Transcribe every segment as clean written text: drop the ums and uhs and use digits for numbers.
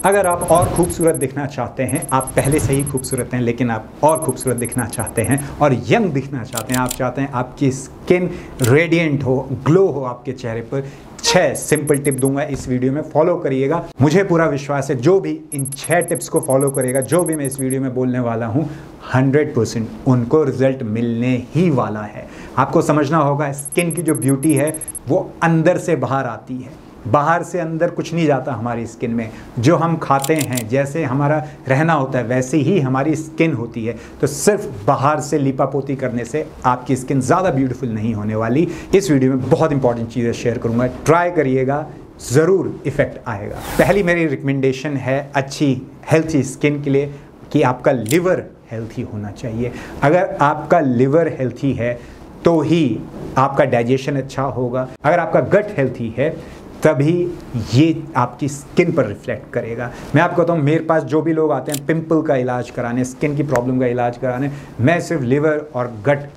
अगर आप और खूबसूरत दिखना चाहते हैं, आप पहले से ही खूबसूरत हैं लेकिन आप और खूबसूरत दिखना चाहते हैं और यंग दिखना चाहते हैं, आप चाहते हैं आपकी स्किन रेडिएंट हो, ग्लो हो आपके चेहरे पर, 6 सिंपल टिप दूंगा इस वीडियो में, फॉलो करिएगा। मुझे पूरा विश्वास है जो भी इन 6 टिप्स को फॉलो करेगा, जो भी मैं इस वीडियो में बोलने वाला हूं, 100% उनको रिजल्ट मिलने ही वाला है। आपको समझना होगा स्किन की जो ब्यूटी है वो अंदर से बाहर आती है, बाहर से अंदर कुछ नहीं जाता हमारी स्किन में। जो हम खाते हैं, जैसे हमारा रहना होता है, वैसे ही हमारी स्किन होती है। तो सिर्फ बाहर से लिपापोती करने से आपकी स्किन ज़्यादा ब्यूटीफुल नहीं होने वाली। इस वीडियो में बहुत इंपॉर्टेंट चीज़ें शेयर करूंगा, ट्राई करिएगा, ज़रूर इफेक्ट आएगा। पहली मेरी रिकमेंडेशन है अच्छी हेल्थी स्किन के लिए कि आपका लिवर हेल्थी होना चाहिए। अगर आपका लिवर हेल्थी है तो ही आपका डाइजेशन अच्छा होगा। अगर आपका गट हेल्थी है तभी ये आपकी स्किन पर रिफ्लेक्ट करेगा। मैं आपको कहता हूँ, मेरे पास जो भी लोग आते हैं पिंपल का इलाज कराने, स्किन की प्रॉब्लम का इलाज कराने, मैं सिर्फ लिवर और गट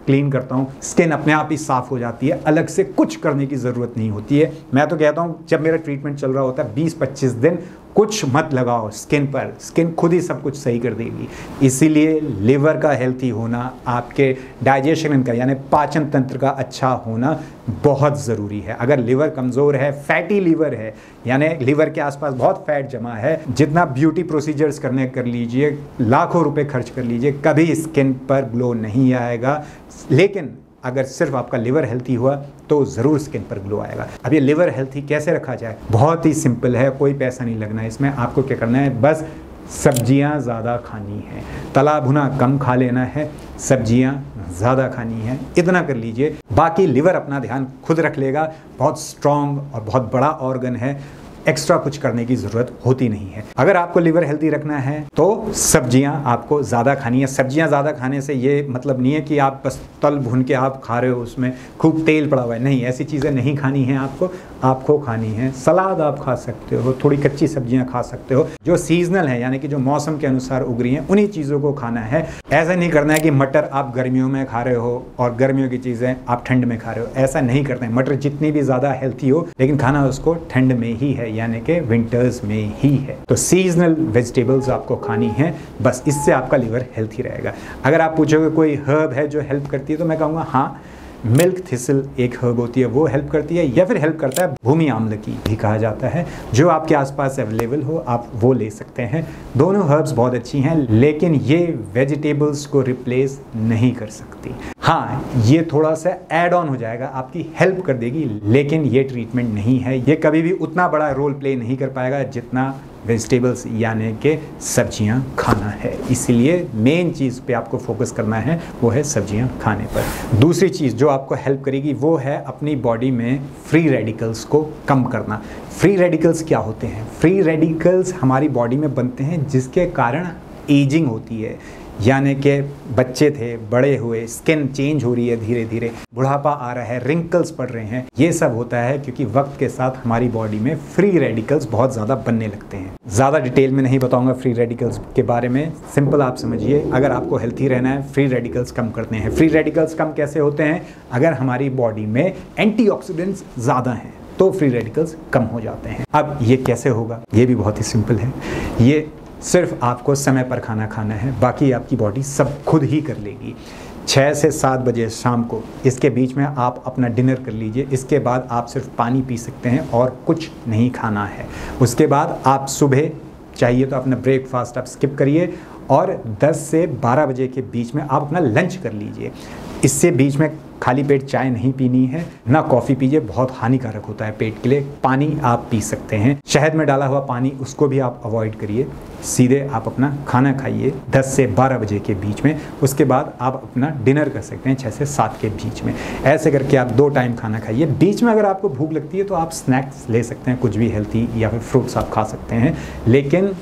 क्लीन करता हूँ, स्किन अपने आप ही साफ़ हो जाती है, अलग से कुछ करने की ज़रूरत नहीं होती है। मैं तो कहता हूँ जब मेरा ट्रीटमेंट चल रहा होता है 20-25 दिन कुछ मत लगाओ स्किन पर, स्किन खुद ही सब कुछ सही कर देगी। इसीलिए लिवर का हेल्थी होना, आपके डाइजेशन का यानी पाचन तंत्र का अच्छा होना बहुत ज़रूरी है। अगर लिवर कमज़ोर है, फैटी लिवर है, यानी लिवर के आसपास बहुत फैट जमा है, जितना ब्यूटी प्रोसीजर्स करने कर लीजिए, लाखों रुपए खर्च कर लीजिए, कभी स्किन पर ग्लो नहीं आएगा। लेकिन अगर सिर्फ आपका लिवर हेल्थी हुआ तो ज़रूर स्किन पर ग्लो आएगा। अब ये लिवर हेल्थी कैसे रखा जाए? बहुत ही सिंपल है, कोई पैसा नहीं लगना है इसमें। आपको क्या करना है, बस सब्जियां ज़्यादा खानी है, तला भुना कम खा लेना है, सब्जियां ज़्यादा खानी है, इतना कर लीजिए। बाकी लिवर अपना ध्यान खुद रख लेगा। बहुत स्ट्रॉन्ग और बहुत बड़ा ऑर्गन है, एक्स्ट्रा कुछ करने की ज़रूरत होती नहीं है। अगर आपको लिवर हेल्दी रखना है तो सब्जियां आपको ज़्यादा खानी है। सब्जियां ज़्यादा खाने से ये मतलब नहीं है कि आप बस तल भुन के आप खा रहे हो, उसमें खूब तेल पड़ा हुआ है, नहीं, ऐसी चीज़ें नहीं खानी है आपको खानी है सलाद आप खा सकते हो, थोड़ी कच्ची सब्जियां खा सकते हो, जो सीजनल है यानी कि जो मौसम के अनुसार उग रही हैं, उन्हीं चीज़ों को खाना है। ऐसा नहीं करना है कि मटर आप गर्मियों में खा रहे हो और गर्मियों की चीज़ें आप ठंड में खा रहे हो, ऐसा नहीं करते हैं। मटर जितनी भी ज़्यादा हेल्थी हो लेकिन खाना उसको ठंड में ही है, यानी कि विंटर्स में ही है। तो सीजनल वेजिटेबल्स आपको खानी है, बस इससे आपका लिवर हेल्थी रहेगा। अगर आप पूछोगे कोई हर्ब है जो हेल्प करती है, तो मैं कहूँगा हाँ, मिल्क थिसल एक हर्ब होती है, वो हेल्प करती है, या फिर हेल्प करता है भूमि आम्लकी भी कहा जाता है, जो आपके आसपास अवेलेबल हो आप वो ले सकते हैं। दोनों हर्ब्स बहुत अच्छी हैं लेकिन ये वेजिटेबल्स को रिप्लेस नहीं कर सकती। हाँ, ये थोड़ा सा ऐड ऑन हो जाएगा, आपकी हेल्प कर देगी, लेकिन ये ट्रीटमेंट नहीं है। ये कभी भी उतना बड़ा रोल प्ले नहीं कर पाएगा जितना वेजिटेबल्स यानी कि सब्जियां खाना है। इसीलिए मेन चीज़ पे आपको फोकस करना है, वो है सब्जियां खाने पर। दूसरी चीज़ जो आपको हेल्प करेगी वो है अपनी बॉडी में फ्री रेडिकल्स को कम करना। फ्री रेडिकल्स क्या होते हैं? फ्री रेडिकल्स हमारी बॉडी में बनते हैं जिसके कारण एजिंग होती है, यानी कि बच्चे थे, बड़े हुए, स्किन चेंज हो रही है धीरे धीरे, बुढ़ापा आ रहा है, रिंकल्स पड़ रहे हैं। ये सब होता है क्योंकि वक्त के साथ हमारी बॉडी में फ्री रेडिकल्स बहुत ज़्यादा बनने लगते हैं। ज़्यादा डिटेल में नहीं बताऊंगा फ्री रेडिकल्स के बारे में, सिंपल आप समझिए, अगर आपको हेल्थी रहना है फ्री रेडिकल्स कम करते हैं। फ्री रेडिकल्स कम कैसे होते हैं? अगर हमारी बॉडी में एंटीऑक्सीडेंट्स ज़्यादा हैं तो फ्री रेडिकल्स कम हो जाते हैं। अब ये कैसे होगा? ये भी बहुत ही सिंपल है। ये सिर्फ आपको समय पर खाना खाना है, बाकी आपकी बॉडी सब खुद ही कर लेगी। 6 से 7 बजे शाम को, इसके बीच में आप अपना डिनर कर लीजिए। इसके बाद आप सिर्फ पानी पी सकते हैं और कुछ नहीं खाना है। उसके बाद आप सुबह चाहिए तो अपना ब्रेकफास्ट आप स्किप करिए और 10 से 12 बजे के बीच में आप अपना लंच कर लीजिए। इससे बीच में खाली पेट चाय नहीं पीनी है, ना कॉफ़ी पीजिए, बहुत हानिकारक होता है पेट के लिए। पानी आप पी सकते हैं, शहद में डाला हुआ पानी, उसको भी आप अवॉइड करिए। सीधे आप अपना खाना खाइए 10 से 12 बजे के बीच में। उसके बाद आप अपना डिनर कर सकते हैं 6 से 7 के बीच में। ऐसे करके आप 2 टाइम खाना खाइए। बीच में अगर आपको भूख लगती है तो आप स्नैक्स ले सकते हैं, कुछ भी हेल्थी, या फिर फ्रूट्स आप खा सकते हैं, लेकिन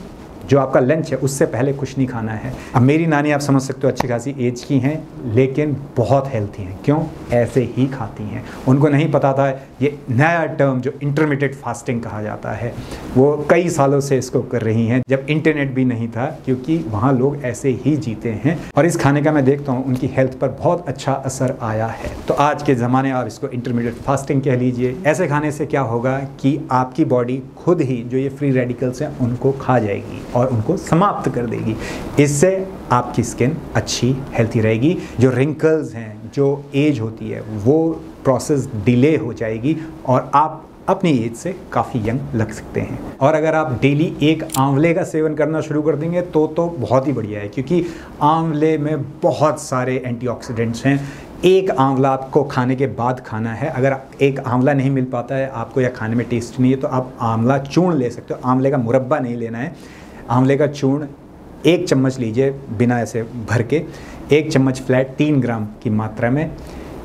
जो आपका लंच है उससे पहले कुछ नहीं खाना है। अब मेरी नानी आप समझ सकते हो अच्छी खासी एज की हैं लेकिन बहुत हेल्थी हैं। क्यों? ऐसे ही खाती हैं। उनको नहीं पता था ये नया टर्म जो इंटरमिटेंट फास्टिंग कहा जाता है, वो कई सालों से इसको कर रही हैं जब इंटरनेट भी नहीं था, क्योंकि वहाँ लोग ऐसे ही जीते हैं और इस खाने का मैं देखता हूँ उनकी हेल्थ पर बहुत अच्छा असर आया है। तो आज के ज़माने आप इसको इंटरमीडिएट फास्टिंग कह लीजिए। ऐसे खाने से क्या होगा कि आपकी बॉडी खुद ही जो ये फ्री रेडिकल्स हैं उनको खा जाएगी और उनको समाप्त कर देगी। इससे आपकी स्किन अच्छी हेल्थी रहेगी। जो रिंकल्स हैं, जो एज होती है, वो प्रोसेस डिले हो जाएगी और आप अपनी एज से काफ़ी यंग लग सकते हैं। और अगर आप डेली एक आंवले का सेवन करना शुरू कर देंगे तो बहुत ही बढ़िया है, क्योंकि आंवले में बहुत सारे एंटीऑक्सीडेंट्स हैं। एक आंवला आपको खाने के बाद खाना है। अगर एक आंवला नहीं मिल पाता है आपको या खाने में टेस्ट नहीं है तो आप आंवला चूर्ण ले सकते हो। आंवले का मुरब्बा नहीं लेना है, आंवले का चूर्ण 1 चम्मच लीजिए बिना ऐसे भर के, 1 चम्मच फ्लैट 3 ग्राम की मात्रा में।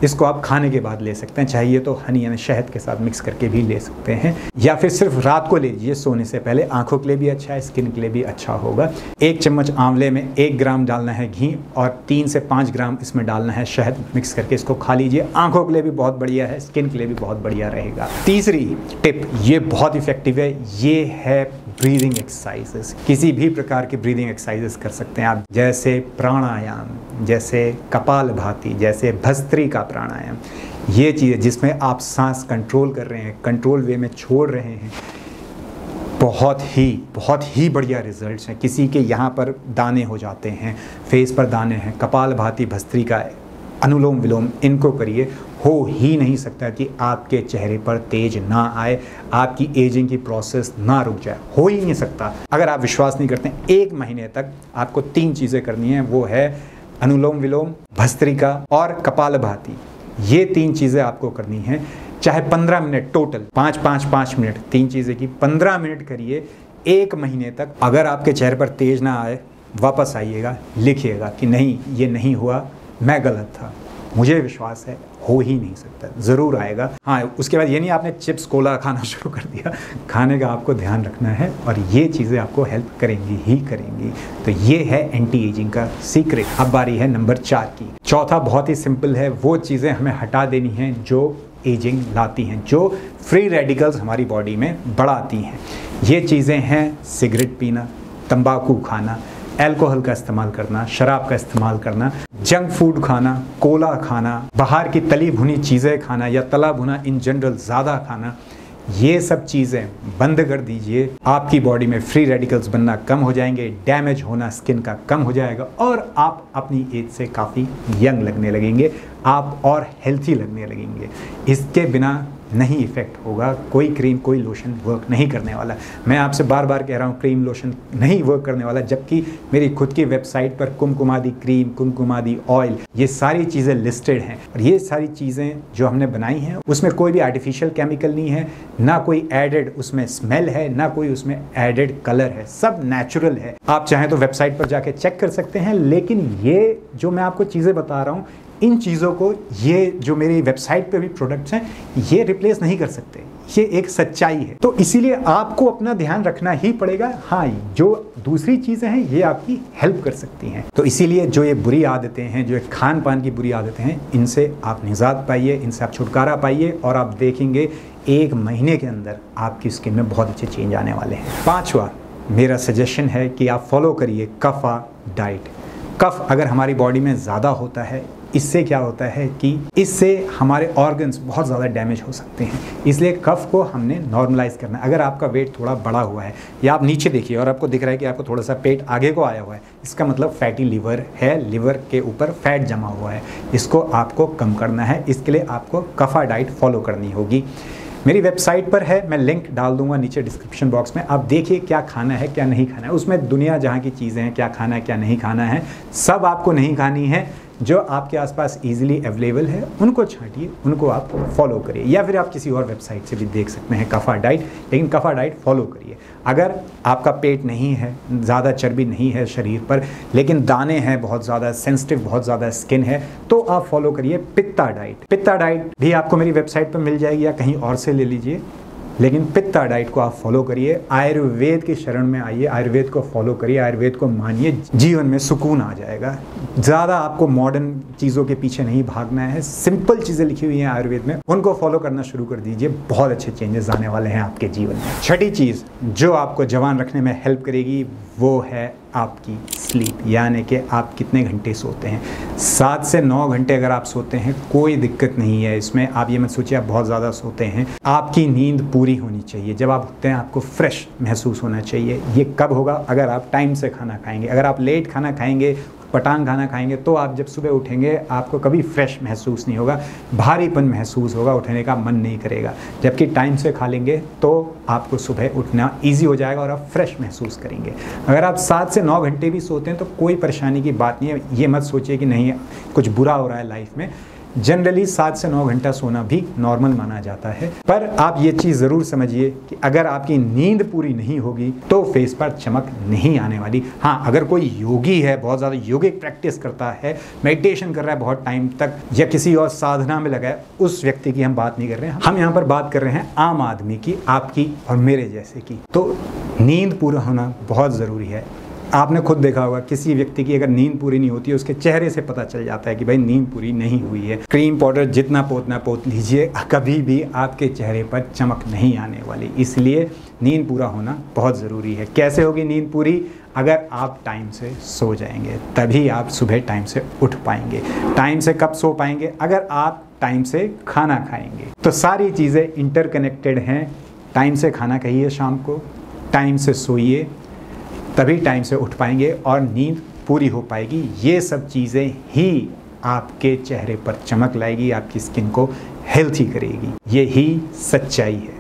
इसको आप खाने के बाद ले सकते हैं, चाहिए तो हनी यानी शहद के साथ मिक्स करके भी ले सकते हैं, या फिर सिर्फ रात को ले लीजिए सोने से पहले। आंखों के लिए भी अच्छा है, स्किन के लिए भी अच्छा होगा। 1 चम्मच आंवले में 1 ग्राम डालना है घी और 3 से 5 ग्राम इसमें डालना है शहद। मिक्स करके इसको खा लीजिए। आंखों के लिए भी बहुत बढ़िया है, स्किन के लिए भी बहुत बढ़िया रहेगा। तीसरी टिप, ये बहुत इफेक्टिव है, ये है ब्रीदिंग एक्सरसाइजेस। किसी भी प्रकार की ब्रीदिंग एक्सरसाइजेस कर सकते हैं आप, जैसे प्राणायाम, जैसे कपालभाति, जैसे भस्त्रिका प्राणायाम। ये चीज़ें जिसमें आप सांस कंट्रोल कर रहे हैं, कंट्रोल वे में छोड़ रहे हैं, बहुत ही बढ़िया रिजल्ट्स हैं। किसी के यहाँ पर दाने हो जाते हैं, फेस पर दाने हैं, कपालभाति, भस्त्रिका, अनुलोम विलोम, इनको करिए। हो ही नहीं सकता कि आपके चेहरे पर तेज ना आए, आपकी एजिंग की प्रोसेस ना रुक जाए, हो ही नहीं सकता। अगर आप विश्वास नहीं करते, 1 महीने तक आपको 3 चीज़ें करनी है, वो है अनुलोम विलोम, भस्त्रिका और कपालभाति। ये 3 चीज़ें आपको करनी है, चाहे 15 मिनट टोटल, 5-5-5 मिनट, 3 चीज़ें की 15 मिनट करिए 1 महीने तक। अगर आपके चेहरे पर तेज ना आए, वापस आइएगा, लिखिएगा कि नहीं ये नहीं हुआ, मैं गलत था। मुझे विश्वास है हो ही नहीं सकता, ज़रूर आएगा। हाँ, उसके बाद ये नहीं आपने चिप्स कोला खाना शुरू कर दिया, खाने का आपको ध्यान रखना है और ये चीज़ें आपको हेल्प करेंगी ही करेंगी। तो ये है एंटी एजिंग का सीक्रेट। अब बारी है नंबर 4 की। चौथा बहुत ही सिंपल है, वो चीज़ें हमें हटा देनी हैं जो एजिंग लाती हैं, जो फ्री रेडिकल्स हमारी बॉडी में बढ़ाती हैं। ये चीज़ें हैं सिगरेट पीना, तंबाकू खाना, अल्कोहल का इस्तेमाल करना, शराब का इस्तेमाल करना, जंक फूड खाना, कोला खाना, बाहर की तली भुनी चीज़ें खाना या तला भुना इन जनरल ज़्यादा खाना। ये सब चीज़ें बंद कर दीजिए। आपकी बॉडी में फ्री रेडिकल्स बनना कम हो जाएंगे, डैमेज होना स्किन का कम हो जाएगा और आप अपनी एज से काफ़ी यंग लगने लगेंगे, आप और हेल्थी लगने लगेंगे। इसके बिना नहीं इफ़ेक्ट होगा। कोई क्रीम, कोई लोशन वर्क नहीं करने वाला। मैं आपसे बार बार कह रहा हूँ क्रीम लोशन नहीं वर्क करने वाला, जबकि मेरी खुद की वेबसाइट पर कुमकुमादी क्रीम, कुमकुमादी ऑयल, ये सारी चीज़ें लिस्टेड हैं। और ये सारी चीज़ें जो हमने बनाई हैं उसमें कोई भी आर्टिफिशियल केमिकल नहीं है, ना कोई एडेड उसमें स्मेल है, ना कोई उसमें एडेड कलर है, सब नेचुरल है। आप चाहें तो वेबसाइट पर जाके चेक कर सकते हैं, लेकिन ये जो मैं आपको चीज़ें बता रहा हूँ, इन चीज़ों को ये जो मेरी वेबसाइट पे भी प्रोडक्ट्स हैं ये रिप्लेस नहीं कर सकते। ये एक सच्चाई है। तो इसीलिए आपको अपना ध्यान रखना ही पड़ेगा। हाँ, जो दूसरी चीज़ें हैं ये आपकी हेल्प कर सकती हैं। तो इसीलिए जो ये बुरी आदतें हैं, जो खान पान की बुरी आदतें हैं, इनसे आप निजात पाइए, इनसे आप छुटकारा पाइए और आप देखेंगे 1 महीने के अंदर आपकी स्किन में बहुत अच्छे चेंज आने वाले हैं। 5वां मेरा सजेशन है कि आप फॉलो करिए कफा डाइट। कफ अगर हमारी बॉडी में ज़्यादा होता है, इससे क्या होता है कि इससे हमारे ऑर्गन्स बहुत ज़्यादा डैमेज हो सकते हैं। इसलिए कफ को हमने नॉर्मलाइज करना है। अगर आपका वेट थोड़ा बड़ा हुआ है या आप नीचे देखिए और आपको दिख रहा है कि आपको थोड़ा सा पेट आगे को आया हुआ है, इसका मतलब फैटी लिवर है, लिवर के ऊपर फैट जमा हुआ है, इसको आपको कम करना है। इसके लिए आपको कफा डाइट फॉलो करनी होगी। मेरी वेबसाइट पर है, मैं लिंक डाल दूंगा नीचे डिस्क्रिप्शन बॉक्स में। आप देखिए क्या खाना है क्या नहीं खाना है, उसमें दुनिया जहाँ की चीज़ें हैं, क्या खाना है क्या नहीं खाना है, सब आपको नहीं खानी है। जो आपके आसपास इजीली अवेलेबल है उनको छांटिए, उनको आप फॉलो करिए, या फिर आप किसी और वेबसाइट से भी देख सकते हैं कफा डाइट, लेकिन कफा डाइट फॉलो करिए। अगर आपका पेट नहीं है, ज़्यादा चर्बी नहीं है शरीर पर, लेकिन दाने हैं बहुत ज़्यादा, सेंसिटिव बहुत ज़्यादा स्किन है, तो आप फॉलो करिए पित्ता डाइट। पित्ता डाइट भी आपको मेरी वेबसाइट पर मिल जाएगी या कहीं और से ले लीजिए। लेकिन पित्ता डाइट को आप फॉलो करिए, आयुर्वेद की शरण में आइए, आयुर्वेद को फॉलो करिए, आयुर्वेद को मानिए, जीवन में सुकून आ जाएगा। ज़्यादा आपको मॉडर्न चीज़ों के पीछे नहीं भागना है, सिंपल चीज़ें लिखी हुई हैं आयुर्वेद में, उनको फॉलो करना शुरू कर दीजिए, बहुत अच्छे चेंजेस आने वाले हैं आपके जीवन में। छठी चीज़ जो आपको जवान रखने में हेल्प करेगी वो है आपकी स्लीप, यानी कि आप कितने घंटे सोते हैं। 7 से 9 घंटे अगर आप सोते हैं कोई दिक्कत नहीं है इसमें, आप ये मत सोचिए आप बहुत ज़्यादा सोते हैं। आपकी नींद पूरी होनी चाहिए, जब आप उठते हैं आपको फ्रेश महसूस होना चाहिए। ये कब होगा? अगर आप टाइम से खाना खाएंगे। अगर आप लेट खाना खाएंगे, पटांग खाना खाएंगे, तो आप जब सुबह उठेंगे आपको कभी फ्रेश महसूस नहीं होगा, भारीपन महसूस होगा, उठने का मन नहीं करेगा। जबकि टाइम से खा लेंगे तो आपको सुबह उठना ईजी हो जाएगा और आप फ्रेश महसूस करेंगे। अगर आप 7 से 9 घंटे भी सोते हैं तो कोई परेशानी की बात नहीं है। ये मत सोचिए कि नहीं कुछ बुरा हो रहा है लाइफ में। जनरली 7 से 9 घंटा सोना भी नॉर्मल माना जाता है। पर आप ये चीज़ ज़रूर समझिए कि अगर आपकी नींद पूरी नहीं होगी तो फेस पर चमक नहीं आने वाली। हाँ, अगर कोई योगी है, बहुत ज़्यादा योगिक प्रैक्टिस करता है, मेडिटेशन कर रहा है बहुत टाइम तक, या किसी और साधना में लगा है, उस व्यक्ति की हम बात नहीं कर रहे हैं। हम यहाँ पर बात कर रहे हैं आम आदमी की, आपकी और मेरे जैसे की। तो नींद पूरा होना बहुत ज़रूरी है। आपने खुद देखा होगा किसी व्यक्ति की अगर नींद पूरी नहीं होती है उसके चेहरे से पता चल जाता है कि भाई नींद पूरी नहीं हुई है। क्रीम पाउडर जितना पोतना पोत लीजिए, कभी भी आपके चेहरे पर चमक नहीं आने वाली। इसलिए नींद पूरा होना बहुत ज़रूरी है। कैसे होगी नींद पूरी? अगर आप टाइम से सो जाएंगे तभी आप सुबह टाइम से उठ पाएंगे। टाइम से कब सो पाएंगे? अगर आप टाइम से खाना खाएंगे। तो सारी चीज़ें इंटरकनेक्टेड हैं। टाइम से खाना खाइए, शाम को टाइम से सोइए, तभी टाइम से उठ पाएंगे और नींद पूरी हो पाएगी। ये सब चीज़ें ही आपके चेहरे पर चमक लाएगी, आपकी स्किन को हेल्थी करेगी। ये ही सच्चाई है।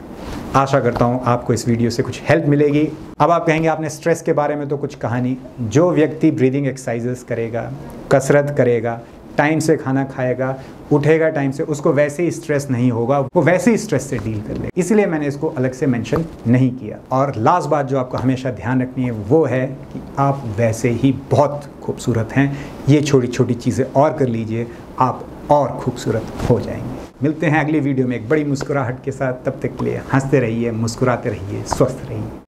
आशा करता हूँ आपको इस वीडियो से कुछ हेल्प मिलेगी। अब आप कहेंगे आपने स्ट्रेस के बारे में तो कुछ कहा नहीं। जो व्यक्ति ब्रीदिंग एक्सरसाइजेस करेगा, कसरत करेगा, टाइम से खाना खाएगा, उठेगा टाइम से, उसको वैसे ही स्ट्रेस नहीं होगा, वो वैसे ही स्ट्रेस से डील कर ले। इसलिए मैंने इसको अलग से मेंशन नहीं किया। और लास्ट बात जो आपको हमेशा ध्यान रखनी है वो है कि आप वैसे ही बहुत खूबसूरत हैं। ये छोटी छोटी चीज़ें और कर लीजिए, आप और खूबसूरत हो जाएंगे। मिलते हैं अगली वीडियो में एक बड़ी मुस्कुराहट के साथ। तब तक के लिए हंसते रहिए, मुस्कुराते रहिए, स्वस्थ रहिए।